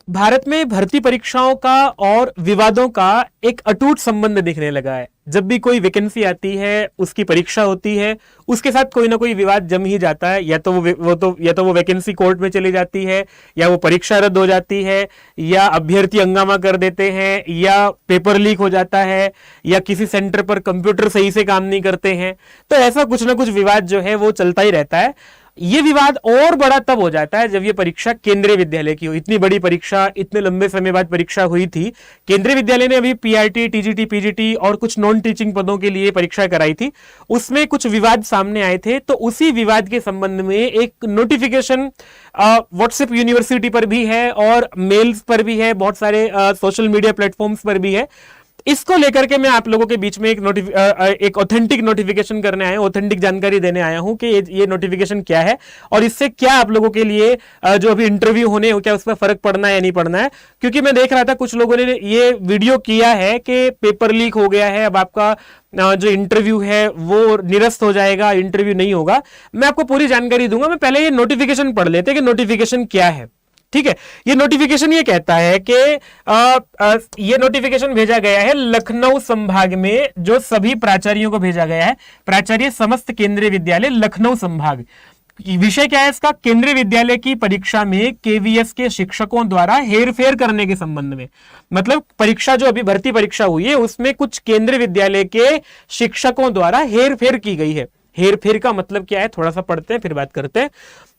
भारत में भर्ती परीक्षाओं का और विवादों का एक अटूट संबंध दिखने लगा है। जब भी कोई वैकेंसी आती है, उसकी परीक्षा होती है, उसके साथ कोई ना कोई विवाद जम ही जाता है। या तो वो वैकेंसी कोर्ट में चली जाती है, या वो परीक्षा रद्द हो जाती है, या अभ्यर्थी हंगामा कर देते हैं, या पेपर लीक हो जाता है, या किसी सेंटर पर कंप्यूटर सही से काम नहीं करते हैं। तो ऐसा कुछ ना कुछ विवाद जो है वो चलता ही रहता है। ये विवाद और बड़ा तब हो जाता है जब ये परीक्षा केंद्रीय विद्यालय की हो। इतनी बड़ी परीक्षा, इतने लंबे समय बाद परीक्षा हुई थी। केंद्रीय विद्यालय ने अभी पीआरटी, टीजीटी, पीजीटी और कुछ नॉन टीचिंग पदों के लिए परीक्षा कराई थी। उसमें कुछ विवाद सामने आए थे, तो उसी विवाद के संबंध में एक नोटिफिकेशन व्हाट्सएप यूनिवर्सिटी पर भी है और मेल्स पर भी है, बहुत सारे सोशल मीडिया प्लेटफॉर्म्स पर भी है। इसको लेकर के मैं आप लोगों के बीच में एक ऑथेंटिक नोटिफिकेशन करने आया हूं, ऑथेंटिक जानकारी देने आया हूं कि ये नोटिफिकेशन क्या है और इससे क्या आप लोगों के लिए जो अभी इंटरव्यू होने हो, क्या उसमें फर्क पड़ना है या नहीं पड़ना है। क्योंकि मैं देख रहा था कुछ लोगों ने ये वीडियो किया है कि पेपर लीक हो गया है, अब आपका जो इंटरव्यू है वो निरस्त हो जाएगा, इंटरव्यू नहीं होगा। मैं आपको पूरी जानकारी दूंगा। मैं पहले ये नोटिफिकेशन पढ़ लेते हैं कि नोटिफिकेशन क्या है। ठीक है, ये नोटिफिकेशन ये कहता है कि ये नोटिफिकेशन भेजा गया है लखनऊ संभाग में, जो सभी प्राचार्यों को भेजा गया है। प्राचार्य समस्त केंद्रीय विद्यालय लखनऊ संभाग। विषय क्या है इसका? केंद्रीय विद्यालय की परीक्षा में केवीएस के शिक्षकों द्वारा हेरफेर करने के संबंध में। मतलब परीक्षा जो अभी भर्ती परीक्षा हुई है उसमें कुछ केंद्रीय विद्यालय के शिक्षकों द्वारा हेरफेर की गई है। हेरफेर का मतलब क्या है, थोड़ा सा पढ़ते हैं फिर बात करते हैं।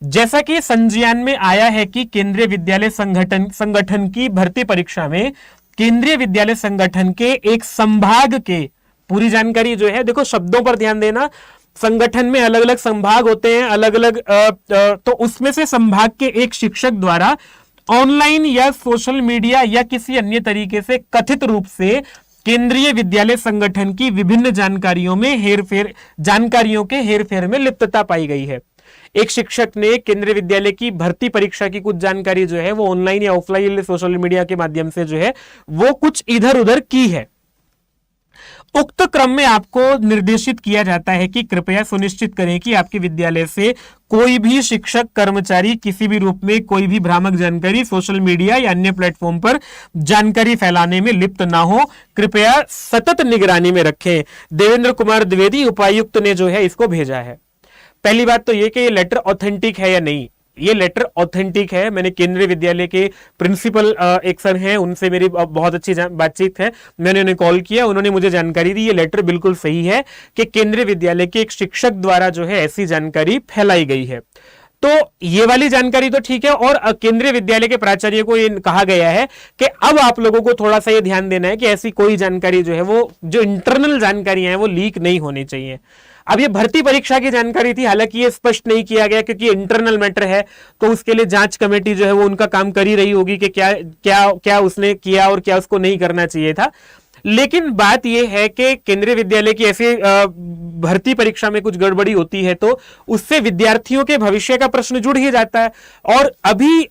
जैसा कि संज्ञान में आया है कि केंद्रीय विद्यालय संगठन की भर्ती परीक्षा में केंद्रीय विद्यालय संगठन के एक संभाग के, पूरी जानकारी जो है, देखो शब्दों पर ध्यान देना, संगठन में अलग अलग संभाग होते हैं, अलग अलग तो उसमें से संभाग के एक शिक्षक द्वारा ऑनलाइन या सोशल मीडिया या किसी अन्य तरीके से कथित रूप से केंद्रीय विद्यालय संगठन की विभिन्न जानकारियों के हेरफेर में लिप्तता पाई गई है। एक शिक्षक ने केंद्रीय विद्यालय की भर्ती परीक्षा की कुछ जानकारी जो है वो ऑनलाइन या ऑफलाइन सोशल मीडिया के माध्यम से जो है वो कुछ इधर उधर की है। उक्त क्रम में आपको निर्देशित किया जाता है कि कृपया सुनिश्चित करें कि आपके विद्यालय से कोई भी शिक्षक कर्मचारी किसी भी रूप में कोई भी भ्रामक जानकारी सोशल मीडिया या अन्य प्लेटफॉर्म पर जानकारी फैलाने में लिप्त ना हो। कृपया सतत निगरानी में रखें। देवेंद्र कुमार द्विवेदी उपायुक्त ने जो है इसको भेजा है। पहली बात तो ये कि ये लेटर ऑथेंटिक है या नहीं। ये लेटर ऑथेंटिक है। मैंने केंद्रीय विद्यालय के प्रिंसिपल एक सर हैं, उनसे मेरी बहुत अच्छी बातचीत है। मैंने उन्हें कॉल किया, उन्होंने मुझे जानकारी दी। ये लेटर बिल्कुल सही है कि केंद्रीय विद्यालय के एक शिक्षक द्वारा जो है ऐसी जानकारी फैलाई गई है। तो ये वाली जानकारी तो ठीक है। और केंद्रीय विद्यालय के प्राचार्य को ये कहा गया है कि अब आप लोगों को थोड़ा सा ये ध्यान देना है कि ऐसी कोई जानकारी जो है वो जो इंटरनल जानकारियां हैं वो लीक नहीं होनी चाहिए। अब ये भर्ती परीक्षा की जानकारी थी, हालांकि ये स्पष्ट नहीं किया गया क्योंकि इंटरनल मैटर है, तो उसके लिए जांच कमेटी जो है वो उनका काम कर ही रही होगी कि क्या क्या क्या उसने किया और क्या उसको नहीं करना चाहिए था। लेकिन बात यह है कि केंद्रीय विद्यालय की ऐसी भर्ती परीक्षा में कुछ गड़बड़ी होती है तो उससे विद्यार्थियों के भविष्य का प्रश्न जुड़ ही जाता है। और अभी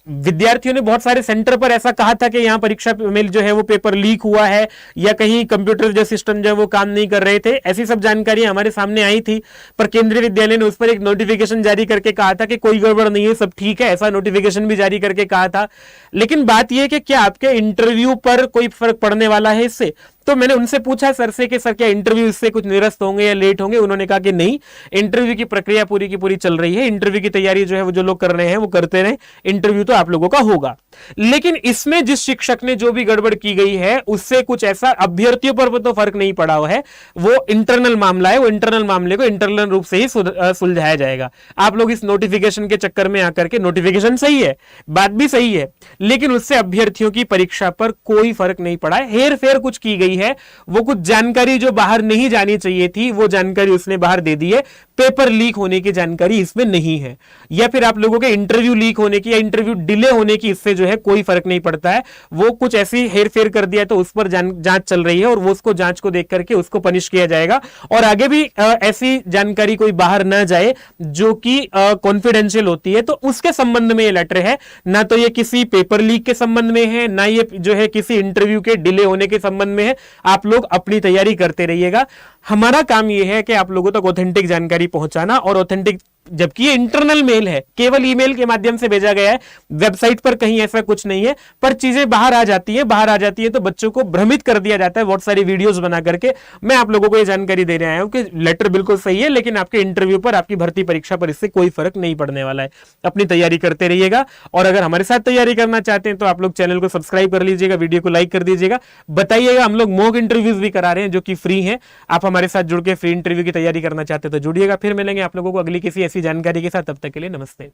विद्यार्थियों ने बहुत सारे सेंटर पर ऐसा कहा था कि यहां परीक्षा में जो है वो पेपर लीक हुआ है या कहीं कंप्यूटर जो सिस्टम जो है वो काम नहीं कर रहे थे। ऐसी सब जानकारी हमारे सामने आई थी, पर केंद्रीय विद्यालय ने उस पर एक नोटिफिकेशन जारी करके कहा था कि कोई गड़बड़ नहीं है, सब ठीक है। ऐसा नोटिफिकेशन भी जारी करके कहा था। लेकिन बात यह कि क्या आपके इंटरव्यू पर कोई फर्क पड़ने वाला है इससे? तो मैंने उनसे पूछा सर से कि सर क्या इंटरव्यू इससे कुछ निरस्त होंगे या लेट होंगे? उन्होंने कहा कि नहीं, इंटरव्यू की प्रक्रिया पूरी की पूरी चल रही है। इंटरव्यू की तैयारी जो है वो जो लोग कर रहे हैं वो करते रहे, इंटरव्यू तो आप लोगों का होगा। लेकिन इसमें जिस शिक्षक ने जो भी गड़बड़ की गई है उससे कुछ ऐसा अभ्यर्थियों पर तो फर्क नहीं पड़ा है, वो इंटरनल मामला है। वो इंटरनल मामले को इंटरनल रूप से ही सुलझाया जाएगा। आप लोग इस नोटिफिकेशन के चक्कर में आकर के, नोटिफिकेशन सही है, बात भी सही है, लेकिन उससे अभ्यर्थियों की परीक्षा पर कोई फर्क नहीं पड़ा है। हेर फेर कुछ की गई है, वो कुछ जानकारी जो बाहर नहीं जानी चाहिए थी वो जानकारी उसने बाहर दे दी है। पेपर लीक होने की जानकारी इसमें नहीं है, या फिर आप लोगों के इंटरव्यू लीक होने की या इंटरव्यू डिले होने की इससे जो है कोई फर्क नहीं पड़ता है। वो कुछ ऐसी हेरफेर कर दिया तो उस पर जांच चल रही है और वो उसको जांच को देख करके उसको पनिश किया जाएगा। और आगे भी ऐसी जानकारी कोई बाहर ना जाए जो कि कॉन्फिडेंशियल होती है, तो उसके संबंध में ये लेटर है। ना तो ये किसी पेपर लीक के संबंध में है, ना ये जो है किसी इंटरव्यू के डिले होने के संबंध में है। आप लोग अपनी तैयारी करते रहिएगा। हमारा काम यह है कि आप लोगों तक ऑथेंटिक जानकारी पहुंचाना, और ऑथेंटिक, जबकि ये इंटरनल मेल है, केवल ईमेल के माध्यम से भेजा गया है, वेबसाइट पर कहीं ऐसा कुछ नहीं है, पर चीजें बाहर आ जाती है तो बच्चों को भ्रमित कर दिया जाता है बहुत सारी वीडियोस बना करके। मैं आप लोगों को ये जानकारी देने आया हूं कि लेटर बिल्कुल सही है, लेकिन आपके इंटरव्यू पर, आपकी भर्ती परीक्षा पर इससे कोई फर्क नहीं पड़ने वाला है। अपनी तैयारी करते रहिएगा, और अगर हमारे साथ तैयारी करना चाहते हैं तो आप लोग चैनल को सब्सक्राइब कर लीजिएगा, वीडियो को लाइक कर दीजिएगा, बताइएगा। हम लोग मॉक इंटरव्यूज भी करा रहे हैं जो कि फ्री है। आप हमारे साथ जुड़ के फ्री इंटरव्यू की तैयारी करना चाहते हैं तो जुड़िएगा। फिर मिलेंगे आप लोगों को अगली किसी ऐसी जानकारी के साथ। तब तक के लिए नमस्ते।